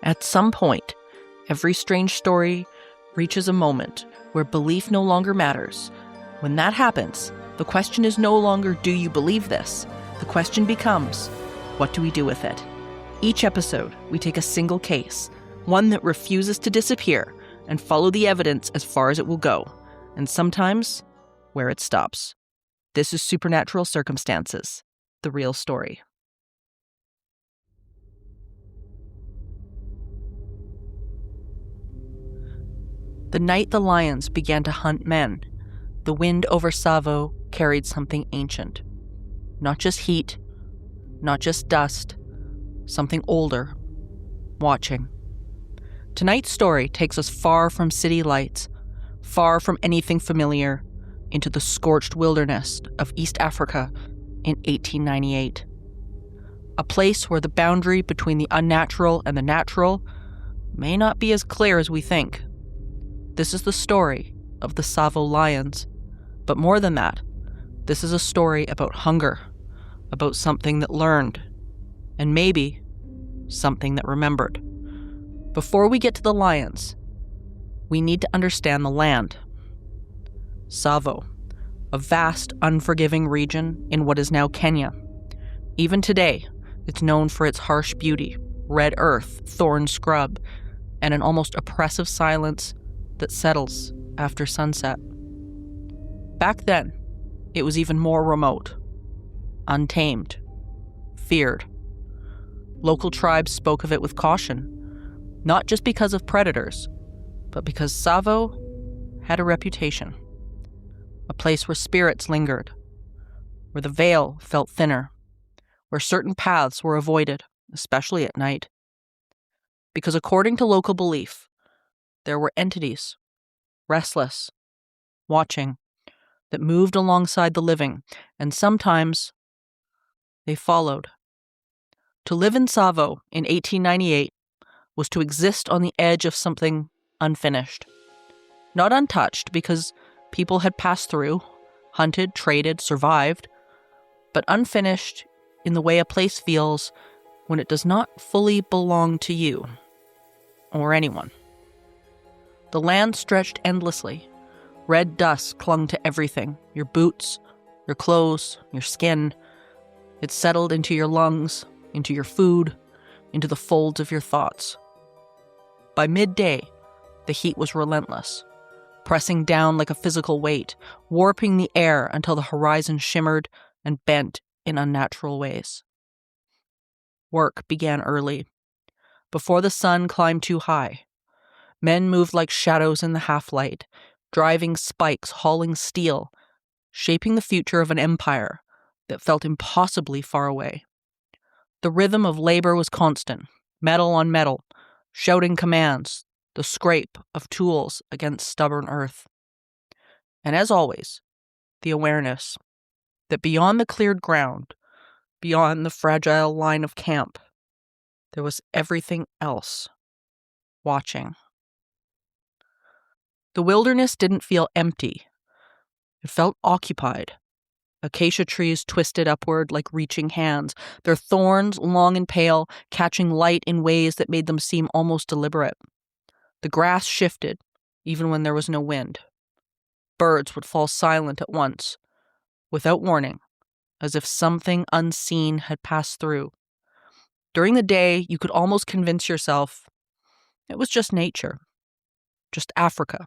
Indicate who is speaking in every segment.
Speaker 1: At some point, every strange story reaches a moment where belief no longer matters. When that happens, the question is no longer, do you believe this? The question becomes, what do we do with it? Each episode, we take a single case, one that refuses to disappear, and follow the evidence as far as it will go, and sometimes where it stops. This is Supernatural Circumstances, the real story. The night the lions began to hunt men, the wind over Tsavo carried something ancient. Not just heat, not just dust, something older, watching. Tonight's story takes us far from city lights, far from anything familiar, into the scorched wilderness of East Africa in 1898. A place where the boundary between the unnatural and the natural may not be as clear as we think. This is the story of the Tsavo lions. But more than that, this is a story about hunger, about something that learned, and maybe something that remembered. Before we get to the lions, we need to understand the land. Tsavo, a vast, unforgiving region in what is now Kenya. Even today, it's known for its harsh beauty, red earth, thorn scrub, and an almost oppressive silence that settles after sunset. Back then, it was even more remote, untamed, feared. Local tribes spoke of it with caution, not just because of predators, but because Tsavo had a reputation. A place where spirits lingered, where the veil felt thinner, where certain paths were avoided, especially at night. Because according to local belief, there were entities, restless, watching, that moved alongside the living, and sometimes they followed. To live in Tsavo in 1898 was to exist on the edge of something unfinished. Not untouched, because people had passed through, hunted, traded, survived, but unfinished in the way a place feels when it does not fully belong to you or anyone. The land stretched endlessly. Red dust clung to everything, your boots, your clothes, your skin. It settled into your lungs, into your food, into the folds of your thoughts. By midday, the heat was relentless, pressing down like a physical weight, warping the air until the horizon shimmered and bent in unnatural ways. Work began early. Before the sun climbed too high, men moved like shadows in the half-light, driving spikes, hauling steel, shaping the future of an empire that felt impossibly far away. The rhythm of labor was constant, metal on metal, shouting commands, the scrape of tools against stubborn earth. And as always, the awareness that beyond the cleared ground, beyond the fragile line of camp, there was everything else, watching. The wilderness didn't feel empty. It felt occupied. Acacia trees twisted upward like reaching hands, their thorns, long and pale, catching light in ways that made them seem almost deliberate. The grass shifted, even when there was no wind. Birds would fall silent at once, without warning, as if something unseen had passed through. During the day, you could almost convince yourself it was just nature, just Africa,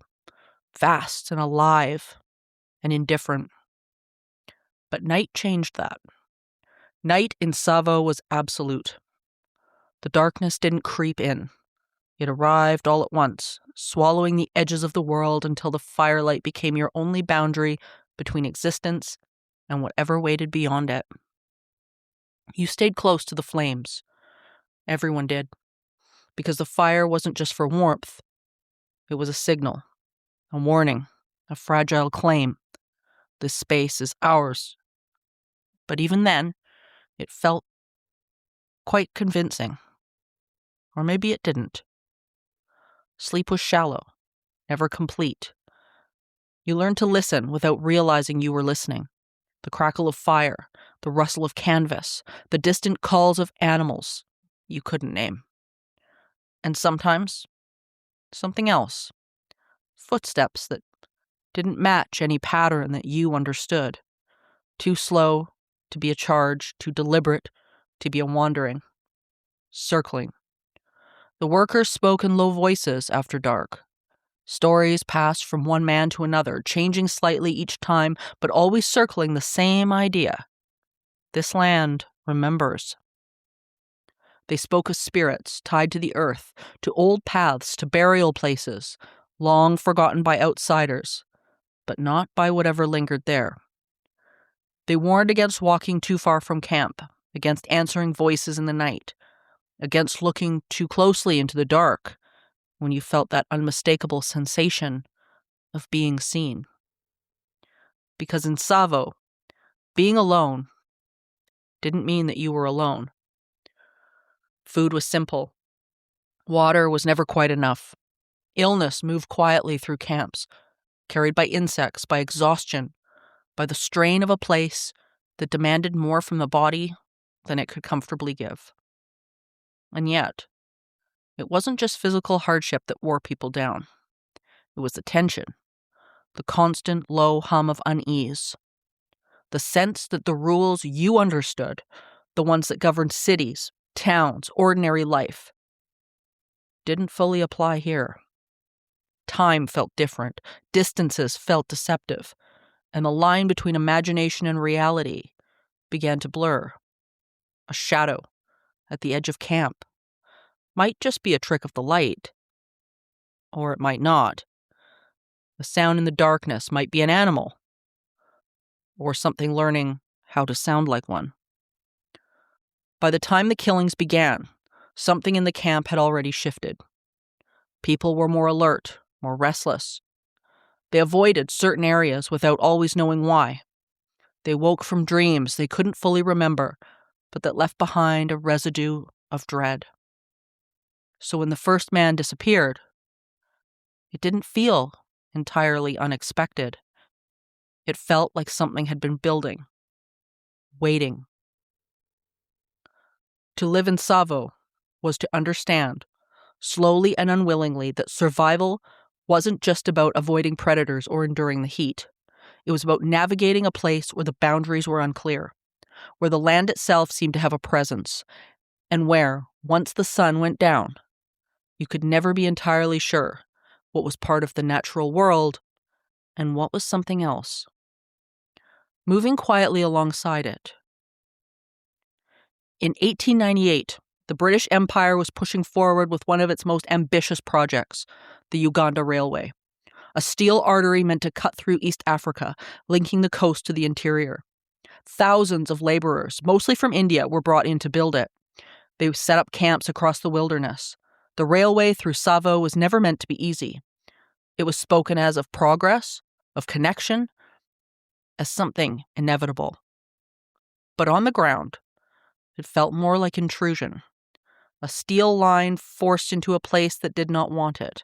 Speaker 1: vast and alive and indifferent. But night changed that. Night in Tsavo was absolute. The darkness didn't creep in. It arrived all at once, swallowing the edges of the world until the firelight became your only boundary between existence and whatever waited beyond it. You stayed close to the flames. Everyone did. Because the fire wasn't just for warmth. It was a signal, a warning, a fragile claim. This space is ours. But even then, it felt quite convincing. Or maybe it didn't. Sleep was shallow, never complete. You learned to listen without realizing you were listening. The crackle of fire, the rustle of canvas, the distant calls of animals you couldn't name. And sometimes, something else. Footsteps that didn't match any pattern that you understood. Too slow to be a charge, too deliberate to be a wandering. Circling. The workers spoke in low voices after dark. Stories passed from one man to another, changing slightly each time, but always circling the same idea. This land remembers. They spoke of spirits tied to the earth, to old paths, to burial places, long forgotten by outsiders, but not by whatever lingered there. They warned against walking too far from camp, against answering voices in the night, against looking too closely into the dark when you felt that unmistakable sensation of being seen. Because in Tsavo, being alone didn't mean that you were alone. Food was simple. Water was never quite enough. Illness moved quietly through camps, carried by insects, by exhaustion, by the strain of a place that demanded more from the body than it could comfortably give. And yet, it wasn't just physical hardship that wore people down. It was the tension, the constant low hum of unease, the sense that the rules you understood, the ones that governed cities, towns, ordinary life, didn't fully apply here. Time felt different, distances felt deceptive, and the line between imagination and reality began to blur. A shadow at the edge of camp might just be a trick of the light, or it might not. A sound in the darkness might be an animal, or something learning how to sound like one. By the time the killings began, something in the camp had already shifted. People were more alert, more restless. They avoided certain areas without always knowing why. They woke from dreams they couldn't fully remember, but that left behind a residue of dread. So when the first man disappeared, it didn't feel entirely unexpected. It felt like something had been building, waiting. To live in Tsavo was to understand, slowly and unwillingly, that survival wasn't just about avoiding predators or enduring the heat. It was about navigating a place where the boundaries were unclear, where the land itself seemed to have a presence, and where, once the sun went down, you could never be entirely sure what was part of the natural world and what was something else. Moving quietly alongside it. In 1898, the British Empire was pushing forward with one of its most ambitious projects, the Uganda Railway, a steel artery meant to cut through East Africa, linking the coast to the interior. Thousands of laborers, mostly from India, were brought in to build it. They set up camps across the wilderness. The railway through Tsavo was never meant to be easy. It was spoken as of progress, of connection, as something inevitable. But on the ground, it felt more like intrusion, a steel line forced into a place that did not want it.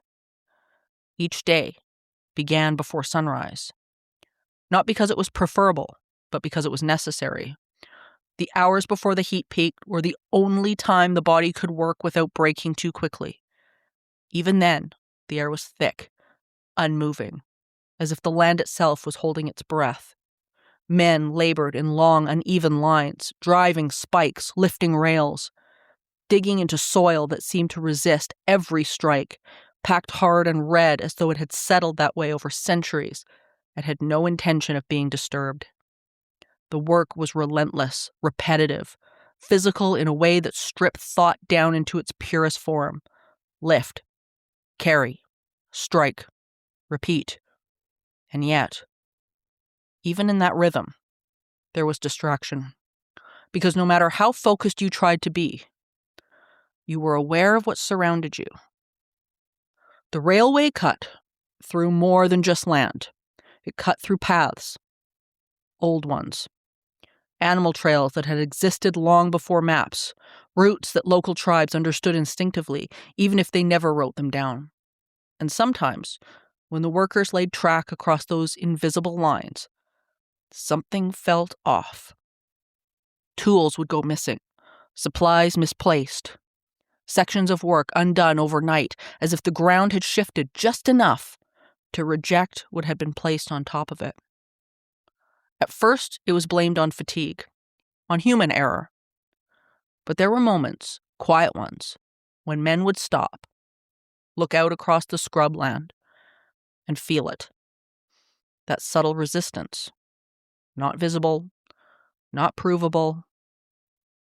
Speaker 1: Each day began before sunrise, not because it was preferable, but because it was necessary. The hours before the heat peaked were the only time the body could work without breaking too quickly. Even then, the air was thick, unmoving, as if the land itself was holding its breath. Men labored in long, uneven lines, driving spikes, lifting rails, digging into soil that seemed to resist every strike, packed hard and red as though it had settled that way over centuries and had no intention of being disturbed. The work was relentless, repetitive, physical in a way that stripped thought down into its purest form. Lift, carry, strike, repeat. And yet, even in that rhythm, there was distraction. Because no matter how focused you tried to be, you were aware of what surrounded you. The railway cut through more than just land. It cut through paths, old ones, animal trails that had existed long before maps, routes that local tribes understood instinctively, even if they never wrote them down. And sometimes, when the workers laid track across those invisible lines, something felt off. Tools would go missing, supplies misplaced. sections of work undone overnight, as if the ground had shifted just enough to reject what had been placed on top of it. At first, it was blamed on fatigue, on human error. But there were moments, quiet ones, when men would stop, look out across the scrubland, and feel it. That subtle resistance, not visible, not provable,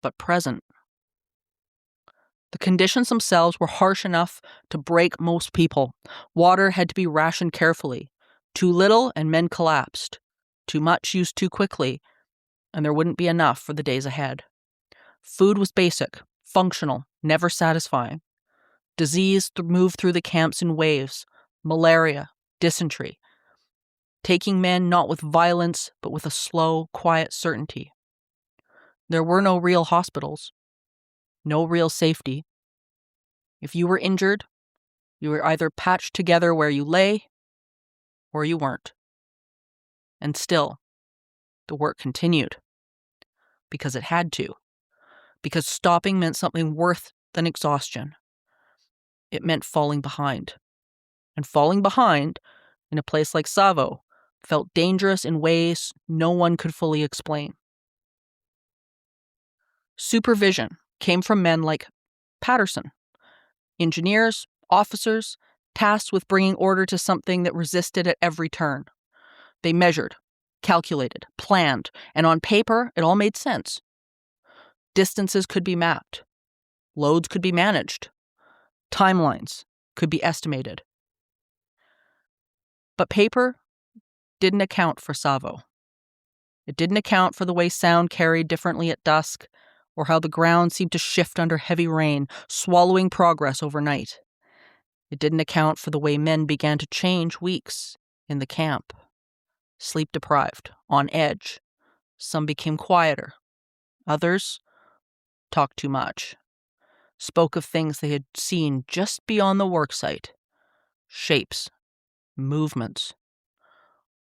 Speaker 1: but present. The conditions themselves were harsh enough to break most people. Water had to be rationed carefully. Too little and men collapsed. Too much used too quickly, and there wouldn't be enough for the days ahead. Food was basic, functional, never satisfying. Disease moved through the camps in waves. Malaria, dysentery. Taking men not with violence, but with a slow, quiet certainty. There were no real hospitals. No real safety. If you were injured, you were either patched together where you lay, or you weren't. And still, the work continued. Because it had to. Because stopping meant something worse than exhaustion. It meant falling behind. And falling behind, in a place like Tsavo, felt dangerous in ways no one could fully explain. Supervision came from men like Patterson, engineers, officers, tasked with bringing order to something that resisted at every turn. They measured, calculated, planned, and on paper, it all made sense. Distances could be mapped. Loads could be managed. Timelines could be estimated. But paper didn't account for Tsavo. It didn't account for the way sound carried differently at dusk, or how the ground seemed to shift under heavy rain, swallowing progress overnight. It didn't account for the way men began to change weeks in the camp. Sleep-deprived, on edge. Some became quieter. Others talked too much. Spoke of things they had seen just beyond the worksite. Shapes. Movements.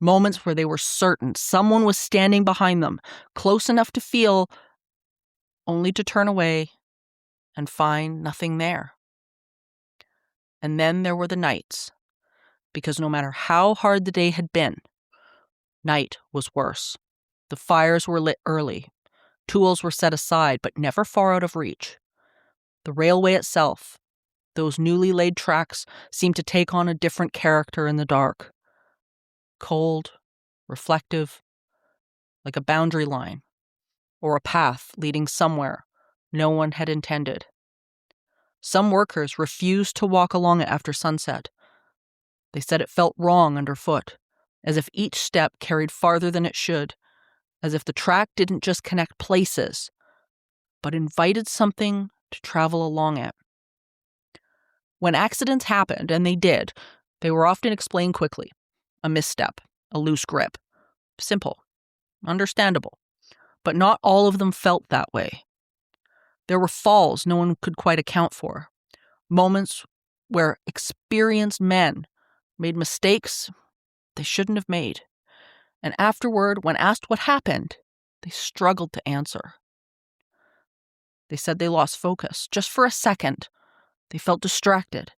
Speaker 1: Moments where they were certain someone was standing behind them, close enough to feel, only to turn away and find nothing there. And then there were the nights, because no matter how hard the day had been, night was worse. The fires were lit early. Tools were set aside, but never far out of reach. The railway itself, those newly laid tracks, seemed to take on a different character in the dark. Cold, reflective, like a boundary line, or a path leading somewhere no one had intended. Some workers refused to walk along it after sunset. They said it felt wrong underfoot, as if each step carried farther than it should, as if the track didn't just connect places, but invited something to travel along it. When accidents happened, and they did, they were often explained quickly. A misstep, a loose grip. Simple, understandable. But not all of them felt that way. There were falls no one could quite account for. Moments where experienced men made mistakes they shouldn't have made. And afterward, when asked what happened, they struggled to answer. They said they lost focus. Just for a second, they felt distracted.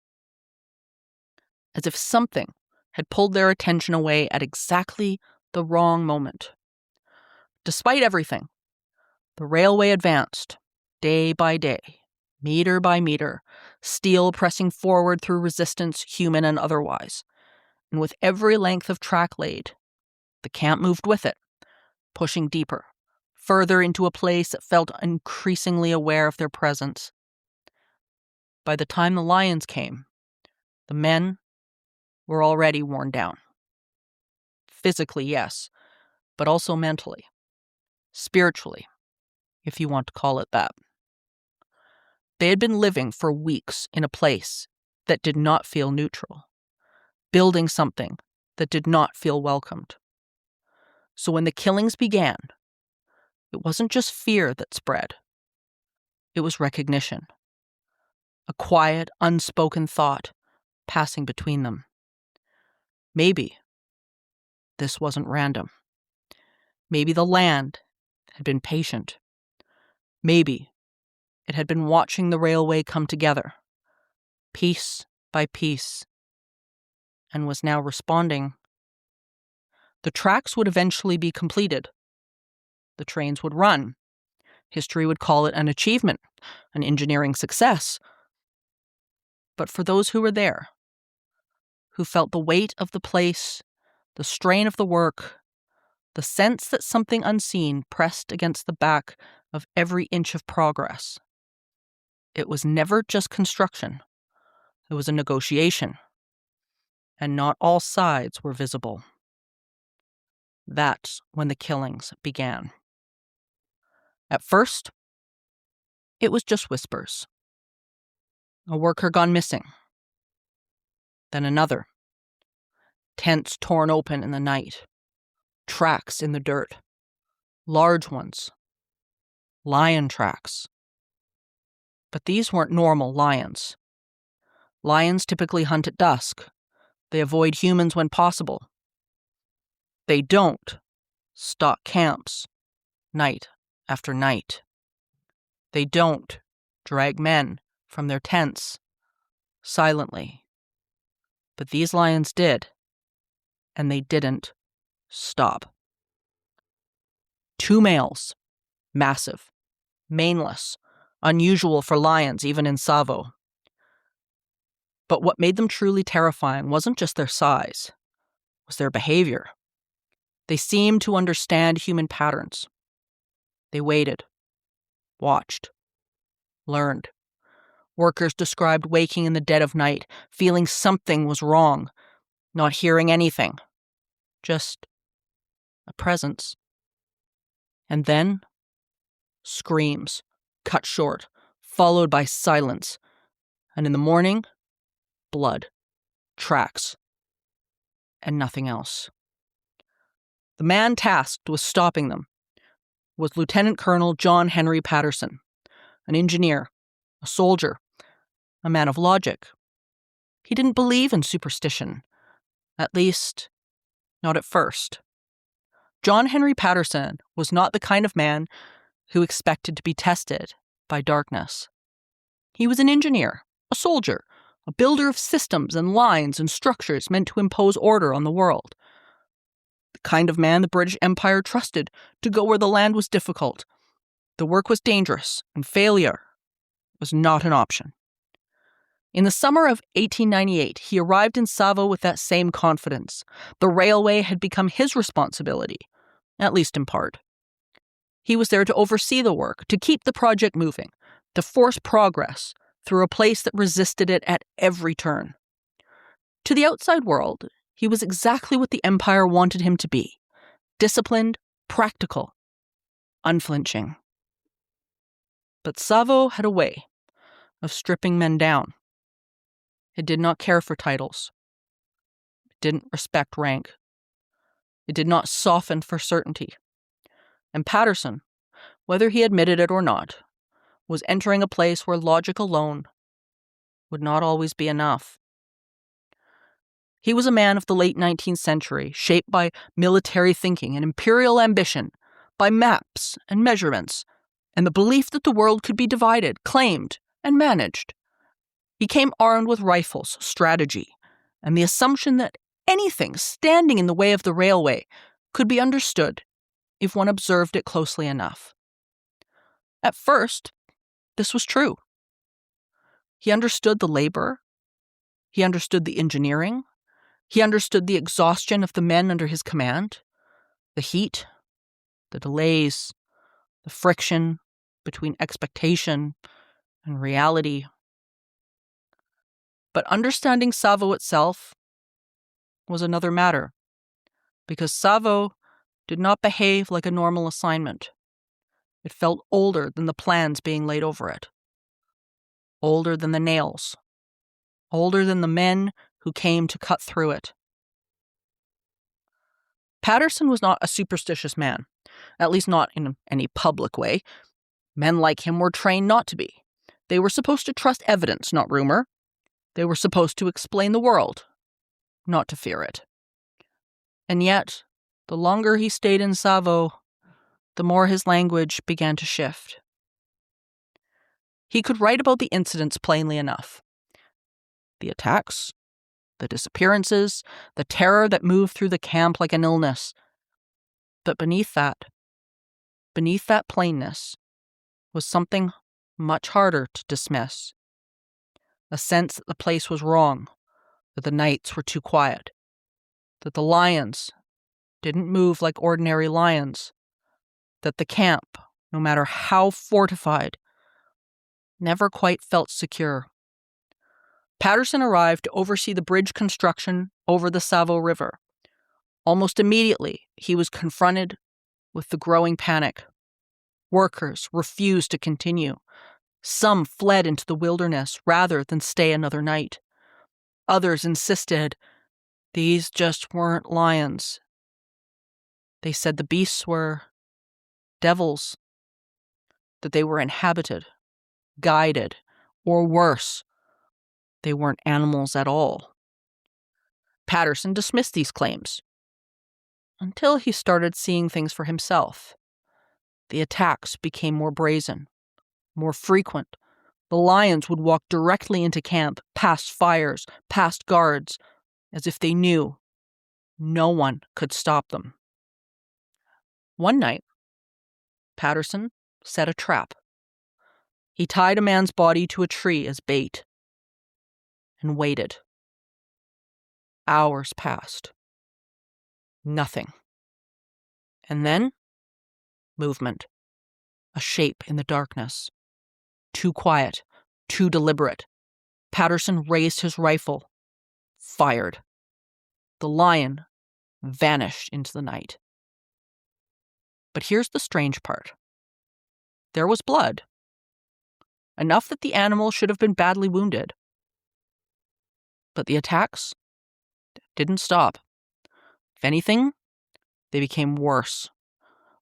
Speaker 1: As if something had pulled their attention away at exactly the wrong moment. Despite everything, the railway advanced, day by day, meter by meter, steel pressing forward through resistance, human and otherwise. And with every length of track laid, the camp moved with it, pushing deeper, further into a place that felt increasingly aware of their presence. By the time the lions came, the men were already worn down. Physically, yes, but also mentally, spiritually, if you want to call it that. They had been living for weeks in a place that did not feel neutral, building something that did not feel welcomed. So when the killings began, it wasn't just fear that spread. It was recognition. A quiet, unspoken thought passing between them. Maybe this wasn't random. Maybe the land had been patient. Maybe It had been watching the railway come together, piece by piece, and was now responding. The tracks would eventually be completed. The trains would run. History would call it an achievement, an engineering success. But for those who were there, who felt the weight of the place, the strain of the work, the sense that something unseen pressed against the back of every inch of progress, it was never just construction. It was a negotiation. And not all sides were visible. That's when the killings began. At first, it was just whispers. A worker gone missing. Then another. Tents torn open in the night. Tracks in the dirt. Large ones. Lion tracks. But these weren't normal lions. Lions typically hunt at dusk. They avoid humans when possible. They don't stalk camps night after night. They don't drag men from their tents silently. But these lions did, and they didn't stop. 2 males, massive, maneless, unusual for lions even in Tsavo. But what made them truly terrifying wasn't just their size, it was their behavior. They seemed to understand human patterns. They waited, watched, learned. Workers described waking in the dead of night, feeling something was wrong, not hearing anything, just a presence. And then, screams, cut short, followed by silence. And in the morning, blood, tracks, and nothing else. The man tasked with stopping them was Lieutenant Colonel John Henry Patterson, an engineer, a soldier, a man of logic. He didn't believe in superstition, at least, not at first. John Henry Patterson was not the kind of man who expected to be tested by darkness. He was an engineer, a soldier, a builder of systems and lines and structures meant to impose order on the world. The kind of man the British Empire trusted to go where the land was difficult. The work was dangerous, and failure was not an option. In the summer of 1898, he arrived in Tsavo with that same confidence. The railway had become his responsibility, at least in part. He was there to oversee the work, to keep the project moving, to force progress through a place that resisted it at every turn. To the outside world, he was exactly what the Empire wanted him to be: disciplined, practical, unflinching. But Tsavo had a way of stripping men down. It did not care for titles. It didn't respect rank. It did not soften for certainty. And Patterson, whether he admitted it or not, was entering a place where logic alone would not always be enough. He was a man of the late 19th century, shaped by military thinking and imperial ambition, by maps and measurements, and the belief that the world could be divided, claimed, and managed. He came armed with rifles, strategy, and the assumption that anything standing in the way of the railway could be understood if one observed it closely enough. At first, this was true. He understood the labor. He understood the engineering. He understood the exhaustion of the men under his command, the heat, the delays, the friction between expectation and reality. But understanding Tsavo itself was another matter, because Tsavo did not behave like a normal assignment. It felt older than the plans being laid over it, older than the nails, older than the men who came to cut through it. Patterson was not a superstitious man, at least not in any public way. Men like him were trained not to be. They were supposed to trust evidence, not rumor. They were supposed to explain the world, not to fear it. And yet, the longer he stayed in Tsavo, the more his language began to shift. He could write about the incidents plainly enough. The attacks, the disappearances, the terror that moved through the camp like an illness. But beneath that plainness, was something much harder to dismiss. A sense that the place was wrong, that the nights were too quiet, that the lions didn't move like ordinary lions, that the camp, no matter how fortified, never quite felt secure. Patterson arrived to oversee the bridge construction over the Tsavo River. Almost immediately, he was confronted with the growing panic. Workers refused to continue. Some fled into the wilderness rather than stay another night. Others insisted these just weren't lions. They said the beasts were devils, that they were inhabited, guided, or worse, they weren't animals at all. Patterson dismissed these claims until he started seeing things for himself. The attacks became more brazen, more frequent. The lions would walk directly into camp, past fires, past guards, as if they knew no one could stop them. One night, Patterson set a trap. He tied a man's body to a tree as bait and waited. Hours passed. Nothing. And then, movement. A shape in the darkness. Too quiet, too deliberate. Patterson raised his rifle, fired. The lion vanished into the night. But here's the strange part. There was blood. Enough that the animal should have been badly wounded. But the attacks didn't stop. If anything, they became worse.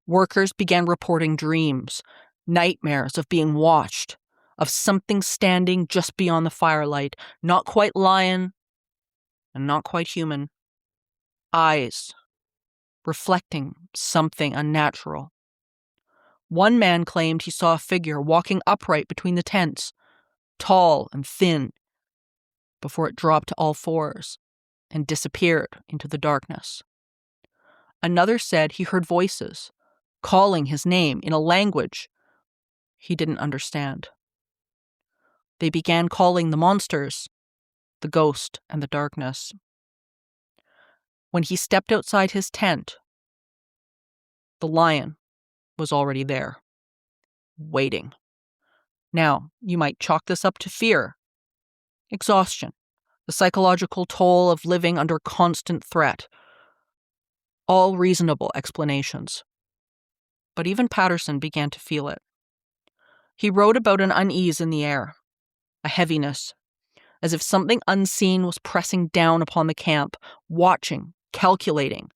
Speaker 1: Workers began reporting dreams, nightmares of being watched, of something standing just beyond the firelight, not quite lion and not quite human. Eyes, reflecting something unnatural. One man claimed he saw a figure walking upright between the tents, tall and thin, before it dropped to all fours and disappeared into the darkness. Another said he heard voices, calling his name in a language he didn't understand. They began calling the monsters the ghost and the darkness. When he stepped outside his tent, the lion was already there, waiting. Now, you might chalk this up to fear, exhaustion, the psychological toll of living under constant threat. All reasonable explanations. But even Patterson began to feel it. He wrote about an unease in the air, a heaviness, as if something unseen was pressing down upon the camp, watching, calculating.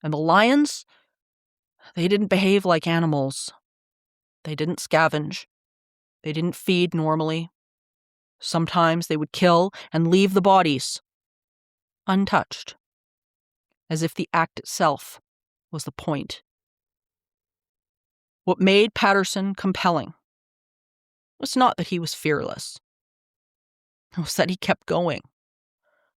Speaker 1: And the lions, they didn't behave like animals. They didn't scavenge. They didn't feed normally. Sometimes they would kill and leave the bodies untouched, as if the act itself was the point. What made Patterson compelling was not that he was fearless. It was that he kept going.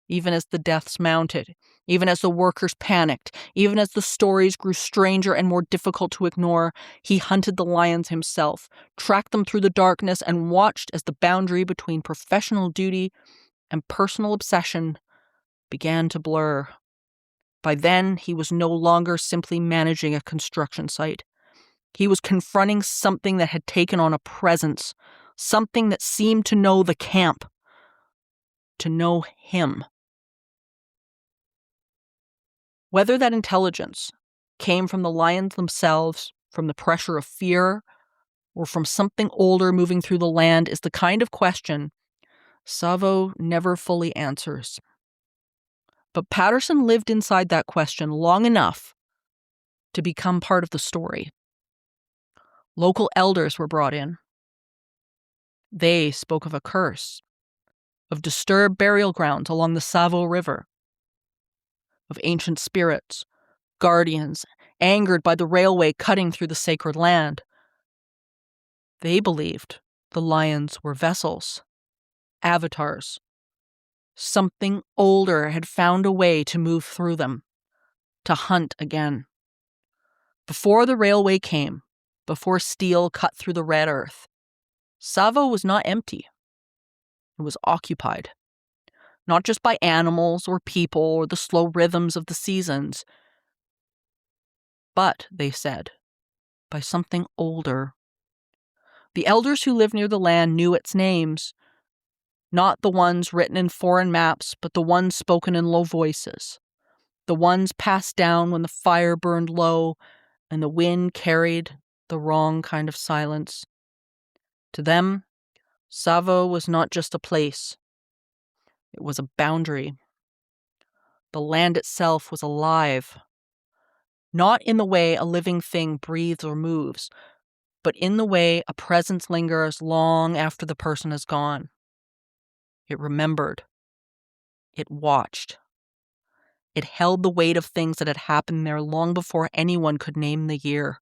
Speaker 1: Even as the deaths mounted, even as the workers panicked, even as the stories grew stranger and more difficult to ignore, he hunted the lions himself, tracked them through the darkness, and watched as the boundary between professional duty and personal obsession began to blur. By then, he was no longer simply managing a construction site. He was confronting something that had taken on a presence, something that seemed to know the camp, to know him. Whether that intelligence came from the lions themselves, from the pressure of fear, or from something older moving through the land is the kind of question Tsavo never fully answers. But Patterson lived inside that question long enough to become part of the story. Local elders were brought in. They spoke of a curse, of disturbed burial grounds along the Tsavo River, of ancient spirits, guardians, angered by the railway cutting through the sacred land. They believed The lions were vessels, avatars. Something older had found a way to move through them, to hunt again. Before the railway came, before steel cut through the red earth, Tsavo was not empty. It was occupied. Not just by animals or people or the slow rhythms of the seasons, but, they said, by something older. The elders who lived near the land knew its names, not the ones written in foreign maps, but the ones spoken in low voices, the ones passed down when the fire burned low and the wind carried the wrong kind of silence. To them, Tsavo was not just a place. It was a boundary. The land itself was alive, not in the way a living thing breathes or moves, but in the way a presence lingers long after the person is gone. It remembered. It watched. It held the weight of things that had happened there long before anyone could name the year.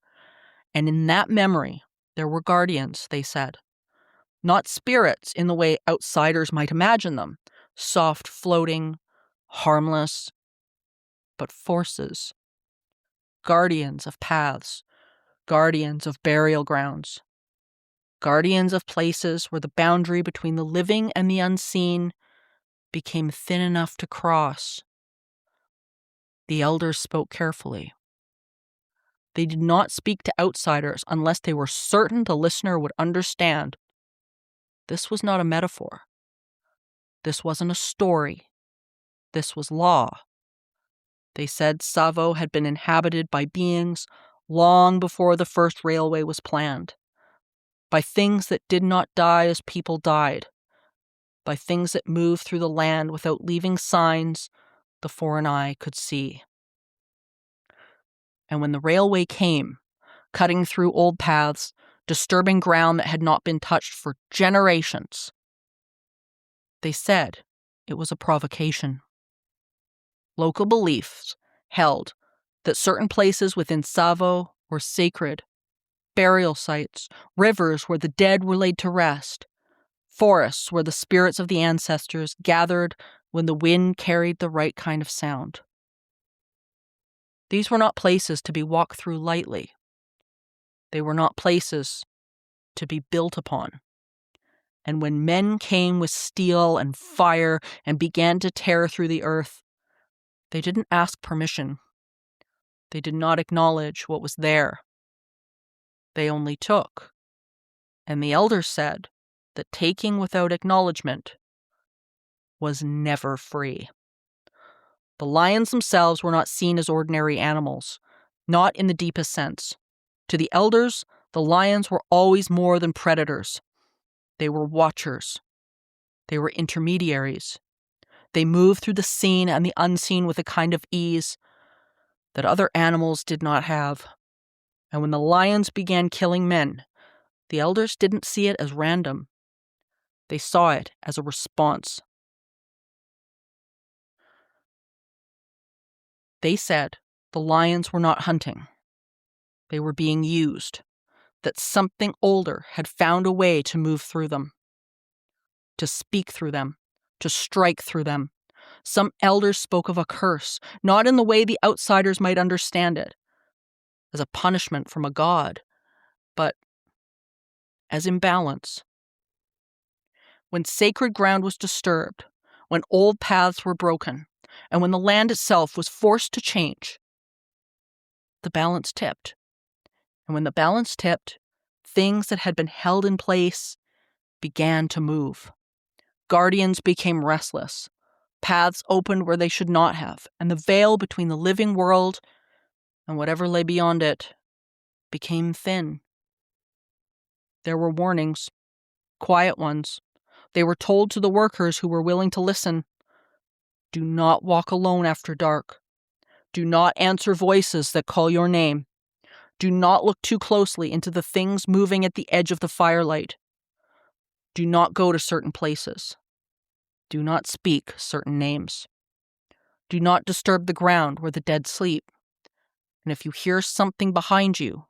Speaker 1: And in that memory, there were guardians, they said. Not spirits in the way outsiders might imagine them, soft, floating, harmless, but forces. Guardians of paths, guardians of burial grounds, guardians of places where the boundary between the living and the unseen became thin enough to cross. The elders spoke carefully. They did not speak to outsiders unless they were certain the listener would understand. This was not a metaphor. This wasn't a story. This was law. They said Tsavo had been inhabited by beings long before the first railway was planned, by things that did not die as people died, by things that moved through the land without leaving signs the foreign eye could see. And when the railway came, cutting through old paths, disturbing ground that had not been touched for generations, they said it was a provocation. Local beliefs held that certain places within Tsavo were sacred, burial sites, rivers where the dead were laid to rest, forests where the spirits of the ancestors gathered when the wind carried the right kind of sound. These were not places to be walked through lightly. They were not places to be built upon. And when men came with steel and fire and began to tear through the earth, they didn't ask permission. They did not acknowledge what was there. They only took. And the elders said that taking without acknowledgement was never free. The lions themselves were not seen as ordinary animals, not in the deepest sense. To the elders, the lions were always more than predators. They were watchers. They were intermediaries. They moved through the seen and the unseen with a kind of ease that other animals did not have. And when the lions began killing men, the elders didn't see it as random. They saw it as a response. They said the lions were not hunting. They were being used, that something older had found a way to move through them, to speak through them, to strike through them. Some elders spoke of a curse, not in the way the outsiders might understand it, as a punishment from a god, but as imbalance. When sacred ground was disturbed, when old paths were broken, and when the land itself was forced to change, the balance tipped. And when the balance tipped, things that had been held in place began to move. Guardians became restless. Paths opened where they should not have, and the veil between the living world and whatever lay beyond it became thin. There were warnings, quiet ones. They were told to the workers who were willing to listen. Do not walk alone after dark. Do not answer voices that call your name. Do not look too closely into the things moving at the edge of the firelight. Do not go to certain places. Do not speak certain names. Do not disturb the ground where the dead sleep. And if you hear something behind you,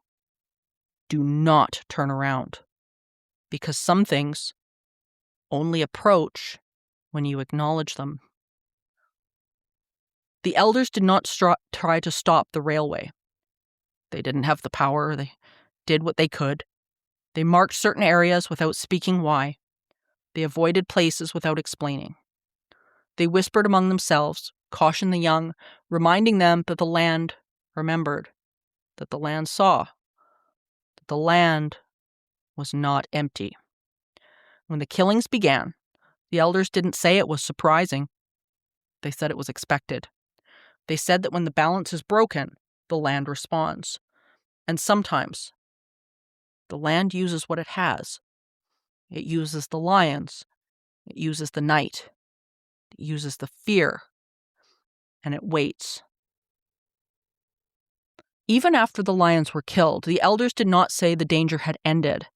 Speaker 1: do not turn around. Because some things only approach when you acknowledge them. The elders did not try to stop the railway. They didn't have the power. They did what they could. They marked certain areas without speaking why. They avoided places without explaining. They whispered among themselves, cautioned the young, reminding them that the land remembered, that the land saw, that the land was not empty. When the killings began, the elders didn't say it was surprising. They said it was expected. They said that when the balance is broken, the land responds. And sometimes, the land uses what it has. It uses the lions. It uses the night. It uses the fear. And it waits. Even after the lions were killed, the elders did not say the danger had ended.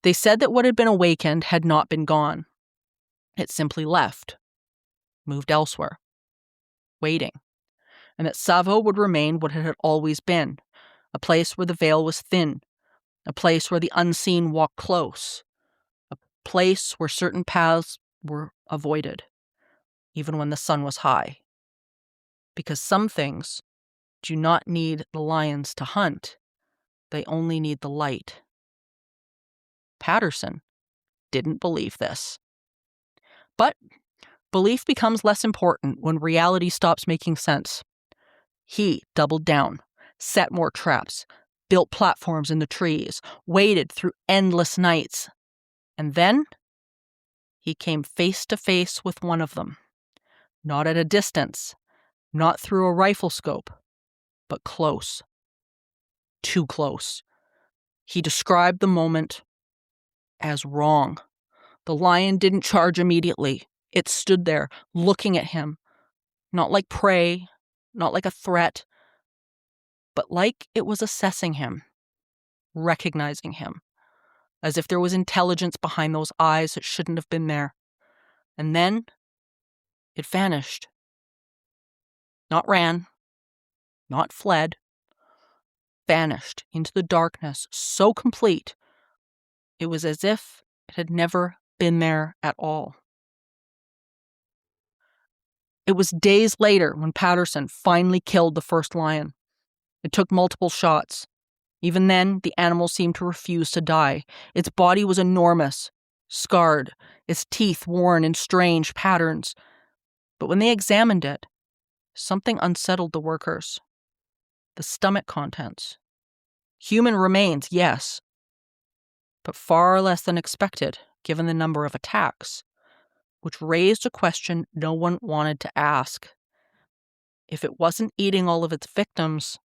Speaker 1: They said that what had been awakened had not been gone. It simply left, moved elsewhere, waiting, and that Tsavo would remain what it had always been, a place where the veil was thin, a place where the unseen walked close, a place where certain paths were avoided, even when the sun was high. Because some things do not need the lions to hunt, they only need the light. Patterson didn't believe this. But belief becomes less important when reality stops making sense. He doubled down, set more traps, built platforms in the trees, waited through endless nights. And then he came face to face with one of them. Not at a distance, not through a rifle scope, but close. Too close. He described the moment as wrong. The lion didn't charge immediately. It stood there, looking at him, not like prey, not like a threat, but like it was assessing him, recognizing him, as if there was intelligence behind those eyes that shouldn't have been there. And then it vanished. Not ran, not fled, vanished into the darkness so complete, it was as if it had never been there at all. It was days later when Patterson finally killed the first lion. It took multiple shots. Even then, the animal seemed to refuse to die. Its body was enormous, scarred, its teeth worn in strange patterns. But when they examined it, something unsettled the workers. The stomach contents. Human remains, yes, but far less than expected, given the number of attacks, which raised a question no one wanted to ask. If it wasn't eating all of its victims,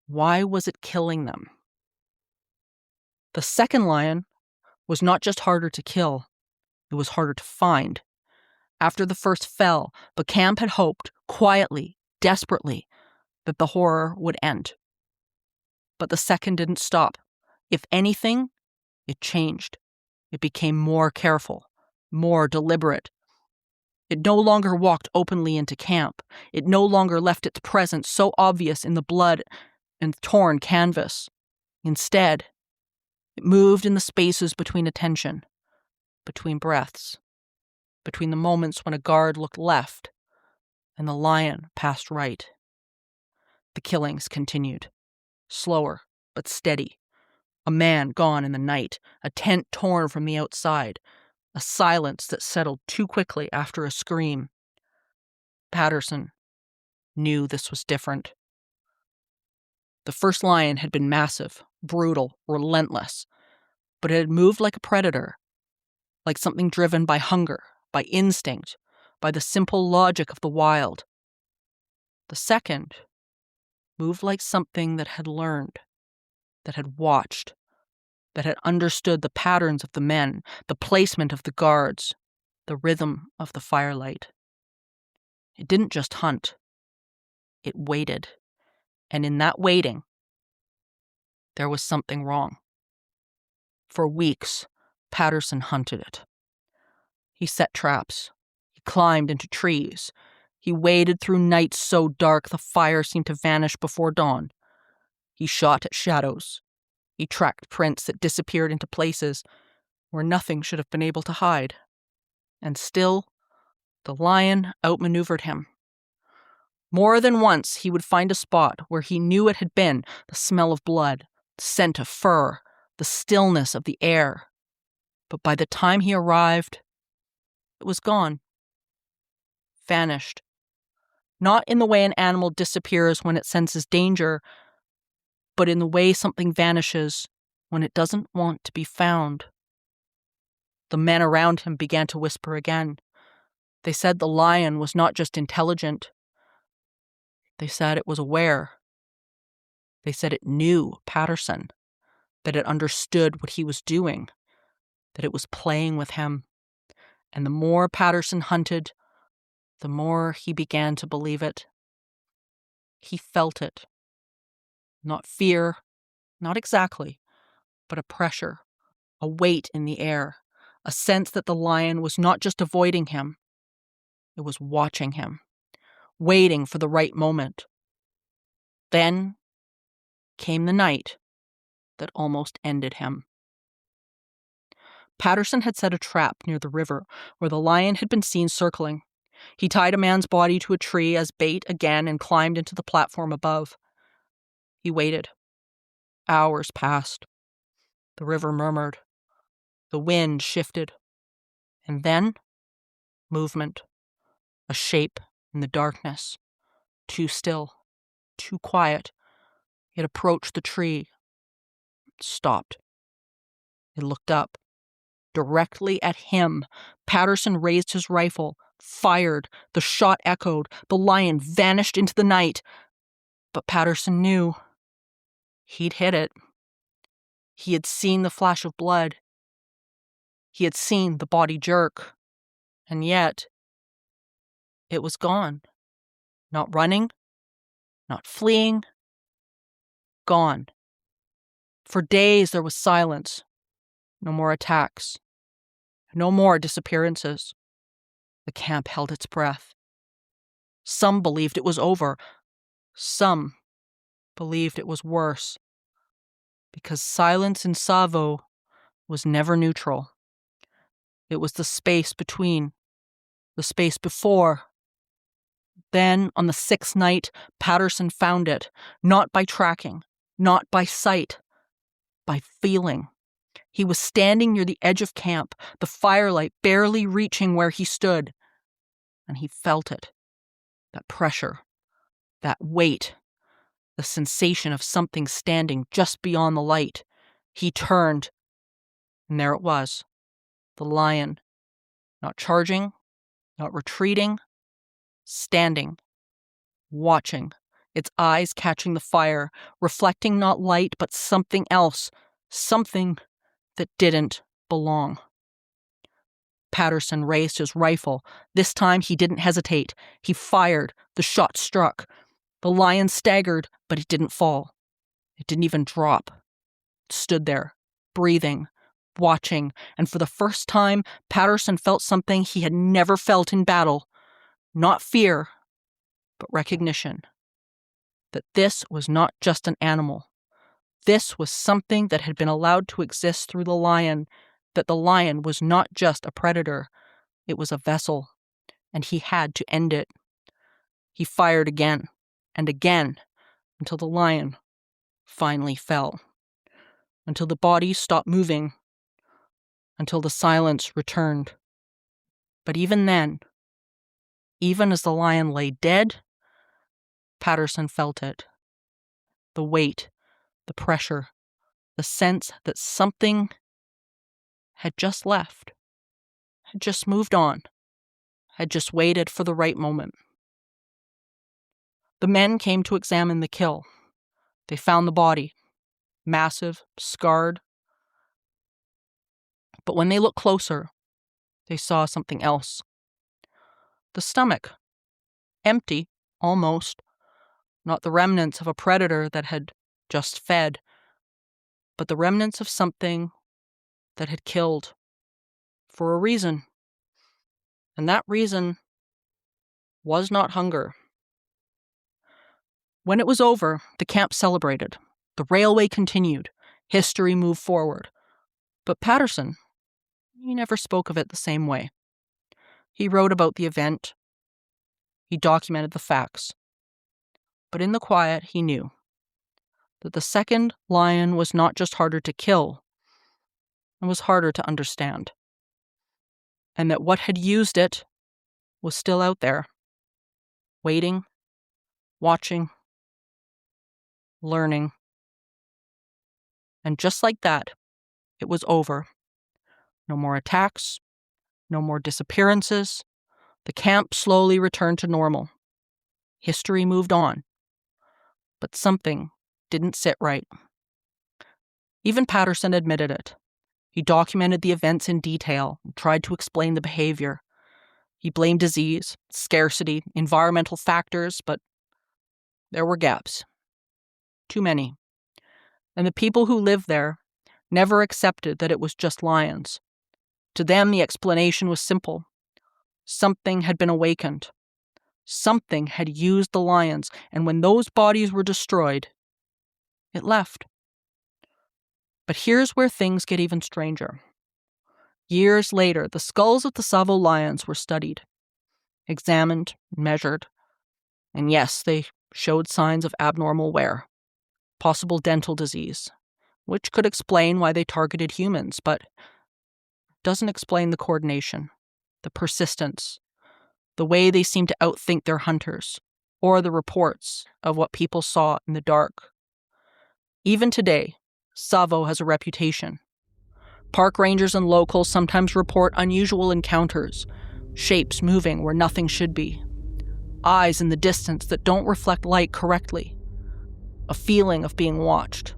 Speaker 1: why was it killing them? The second lion was not just harder to kill, it was harder to find. After the first fell, the camp had hoped, quietly, desperately, that the horror would end. But the second didn't stop. If anything, it changed. It became more careful, more deliberate. It no longer walked openly into camp. It no longer left its presence so obvious in the blood and torn canvas. Instead, it moved in the spaces between attention, between breaths, between the moments when a guard looked left and the lion passed right. The killings continued, slower but steady. A man gone in the night, a tent torn from the outside, a silence that settled too quickly after a scream. Patterson knew this was different. The first lion had been massive, brutal, relentless, but it had moved like a predator, like something driven by hunger, by instinct, by the simple logic of the wild. The second moved like something that had learned, that had watched, that had understood the patterns of the men, the placement of the guards, the rhythm of the firelight. It didn't just hunt. It waited. And in that waiting, there was something wrong. For weeks, Patterson hunted it. He set traps. He climbed into trees. He waded through nights so dark the fire seemed to vanish before dawn. He shot at shadows. He tracked prints that disappeared into places where nothing should have been able to hide. And still, the lion outmaneuvered him. More than once, he would find a spot where he knew it had been: the smell of blood, the scent of fur, the stillness of the air. But by the time he arrived, it was gone. Vanished. Not in the way an animal disappears when it senses danger, but in the way something vanishes when it doesn't want to be found. The men around him began to whisper again. They said the lion was not just intelligent. They said it was aware. They said it knew Patterson, that it understood what he was doing, that it was playing with him. And the more Patterson hunted, the more he began to believe it. He felt it. Not fear, not exactly, but a pressure, a weight in the air, a sense that the lion was not just avoiding him, it was watching him, waiting for the right moment. Then came the night that almost ended him. Patterson had set a trap near the river where the lion had been seen circling. He tied a man's body to a tree as bait again and climbed into the platform above. He waited. Hours passed. The river murmured. The wind shifted. And then, movement. A shape in the darkness. Too still. Too quiet. It approached the tree. Stopped. It looked up. Directly at him, Patterson raised his rifle, fired. The shot echoed. The lion vanished into the night. But Patterson knew. He'd hit it. He had seen the flash of blood. He had seen the body jerk. And yet, it was gone. Not running, not fleeing. Gone. For days there was silence. No more attacks. No more disappearances. The camp held its breath. Some believed it was over. Some believed it was worse. Because silence in Tsavo was never neutral. It was the space between, the space before. Then, on the sixth night, Patterson found it, not by tracking, not by sight, by feeling. He was standing near the edge of camp, the firelight barely reaching where he stood. And he felt it. That pressure, that weight, the sensation of something standing just beyond the light. He turned, and there it was, the lion, not charging, not retreating, standing, watching, its eyes catching the fire, reflecting not light but something else, something that didn't belong. Patterson raised his rifle. This time he didn't hesitate. He fired. The shot struck. The lion staggered, but it didn't fall. It didn't even drop. It stood there, breathing, watching, and for the first time, Patterson felt something he had never felt in battle. Not fear, but recognition. That this was not just an animal. This was something that had been allowed to exist through the lion, that the lion was not just a predator. It was a vessel, and he had to end it. He fired again and again until the lion finally fell, until the body stopped moving, until the silence returned. But even then, even as the lion lay dead, Patterson felt it. The weight, the pressure, the sense that something had just left, had just moved on, had just waited for the right moment. The men came to examine the kill. They found the body, massive, scarred. But when they looked closer, they saw something else. The stomach, empty, almost, not the remnants of a predator that had just fed, but the remnants of something that had killed for a reason. And that reason was not hunger. When it was over, the camp celebrated. The railway continued. History moved forward. But Patterson, He never spoke of it the same way. He wrote about the event. He documented the facts. But in the quiet, he knew that the second lion was not just harder to kill, it was harder to understand. And that what had used it was still out there, waiting, watching, learning. And just like that, it was over. No more attacks, no more disappearances. The camp slowly returned to normal. History moved on. But something didn't sit right. Even Patterson admitted it. He documented the events in detail and tried to explain the behavior. He blamed disease, scarcity, environmental factors, but there were gaps. Too many. And the people who lived there never accepted that it was just lions. To them, the explanation was simple. Something had been awakened. Something had used the lions, and when those bodies were destroyed, it left. But here's where things get even stranger. Years later, the skulls of the Tsavo lions were studied, examined, measured, and yes, they showed signs of abnormal wear, possible dental disease, which could explain why they targeted humans, but doesn't explain the coordination, the persistence, the way they seemed to outthink their hunters, or the reports of what people saw in the dark. Even today, Tsavo has a reputation. Park rangers and locals sometimes report unusual encounters, shapes moving where nothing should be, eyes in the distance that don't reflect light correctly, a feeling of being watched,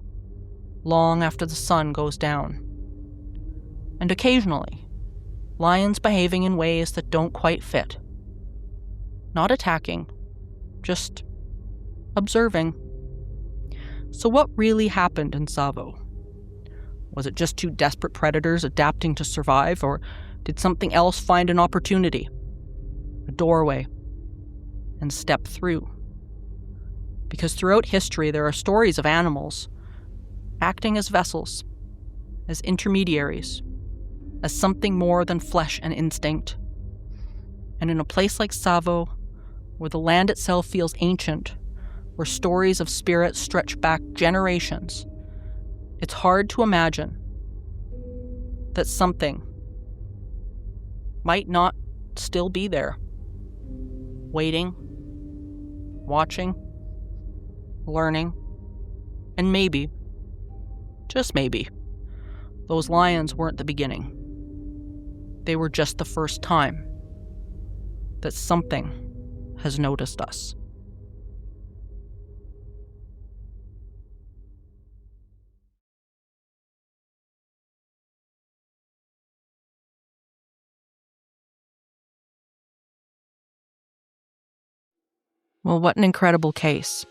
Speaker 1: long after the sun goes down. And occasionally, lions behaving in ways that don't quite fit. Not attacking, just observing. So what really happened in Tsavo? Was it just two desperate predators adapting to survive, or did something else find an opportunity, a doorway, and step through? Because throughout history there are stories of animals acting as vessels, as intermediaries, as something more than flesh and instinct. And in a place like Tsavo, where the land itself feels ancient, where stories of spirits stretch back generations, it's hard to imagine that something might not still be there, waiting, watching, learning, and maybe, just maybe, those lions weren't the beginning. They were just the first time that something has noticed us. Well, what an incredible case.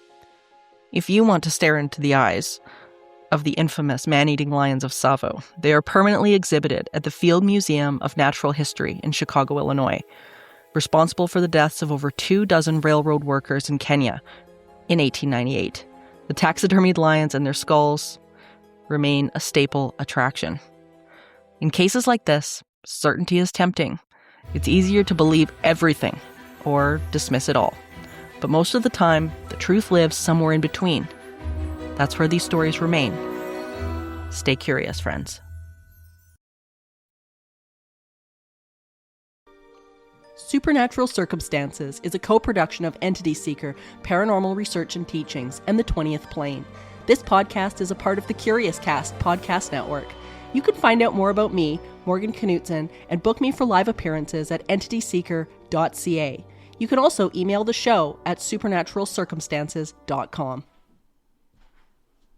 Speaker 1: If you want to stare into the eyes of the infamous man-eating lions of Tsavo, they are permanently exhibited at the Field Museum of Natural History in Chicago, Illinois, responsible for the deaths of over 24 railroad workers in Kenya in 1898. The taxidermied lions and their skulls remain a staple attraction. In cases like this, certainty is tempting. It's easier to believe everything or dismiss it all. But most of the time, the truth lives somewhere in between. That's where these stories remain. Stay curious, friends. Supernatural Circumstances is a co-production of Entity Seeker, Paranormal Research and Teachings, and The 20th Plane. This podcast is a part of the Curious Cast podcast network. You can find out more about me, Morgan Knudsen, and book me for live appearances at entityseeker.ca. You can also email the show at supernaturalcircumstances.com.